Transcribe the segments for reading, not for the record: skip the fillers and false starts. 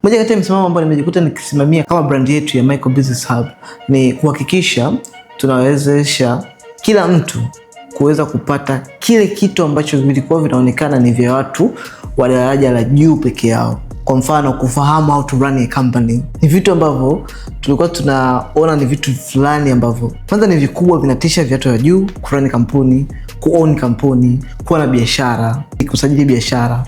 Moja kati ya msimamo ambao nimejikuta nikisimamia kama brand yetu ya Michael Business Hub ni kuhakikisha tunawezesha kila mtu kuweza kupata kile kitu ambacho vilikuwa vinaonekana ni vya watu wa daraja la juu peke yao. Kwa mfano, kufahamu how to run a company. Ni vitu ambavyo tulikuwa tunaona ni vitu fulani ambavyo kwanza ni vikubwa, vinatisha, viatu vya juu: kurani kampuni, kuown kampuni, kuwa na biashara, kusajili biashara,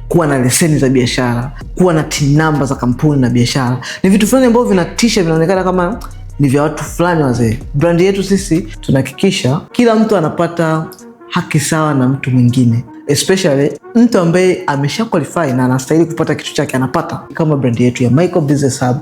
kuwa na leseni za biashara, kuwa na TIN number za kampuni na biashara. Ni vitu fulani ambavyo vinatisha, vinaonekana kama ni vya watu fulani wazee. Brand yetu sisi tunahakikisha kila mtu anapata haki sawa na mtu mwingine, especially mtu ambaye amesha qualify na anastahili kupata kitu chake anapata. Kama brand yetu ya Michael Business Hub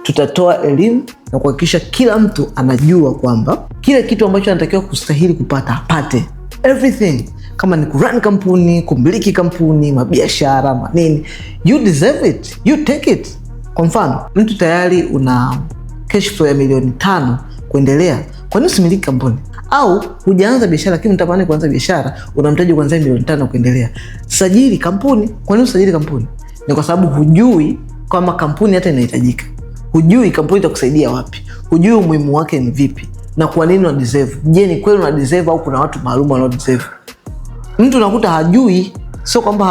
tutatoa elimu na kuhakikisha kila mtu anajua kwamba kile kitu ambacho anatakiwa kustahili kupata apate. Everything, kama ni kurun kampuni, kumiliki kampuni, mabiashara, manini, you deserve it, you take it. Kwa mfano, mtu tayari una cash flow ya milioni 5 kuendelea, kwa nini usimiliki kampuni? Au hujaanza biashara lakini unatamani kuanza biashara, unamtaji kuanzia milioni 5 kuendelea, sajili kampuni. Kwa nini usajili kampuni? Ni kwa sababu hujui kama kampuni hata inahitajika, hujui kampuni itakusaidia wapi, hujui umuhimu wake ni vipi na kwa nini una deserve. Je, ni kweli una deserve au kuna watu maalum wanao deserve? Mtu unakuta hajui, sio kwamba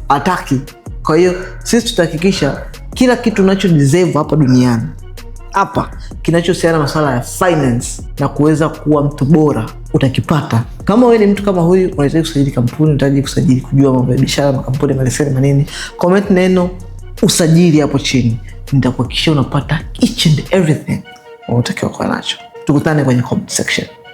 hataki. Kwa hiyo sisi tutahakikisha kila kitu unacho deserve hapa duniani, hapa kinachohusiana na masuala ya finance na kuweza kuwa mtu bora utakipata. Kama wewe ni mtu kama huyu, unahitaji kusajili kampuni, unahitaji kusajili, kujua mambo ya biashara, makampuni, maleseni, manini, comment neno usajili hapo chini. Nitakuhakikishia unapata each and everything unatakiwa kuwa nacho. Tukutane kwenye comment section.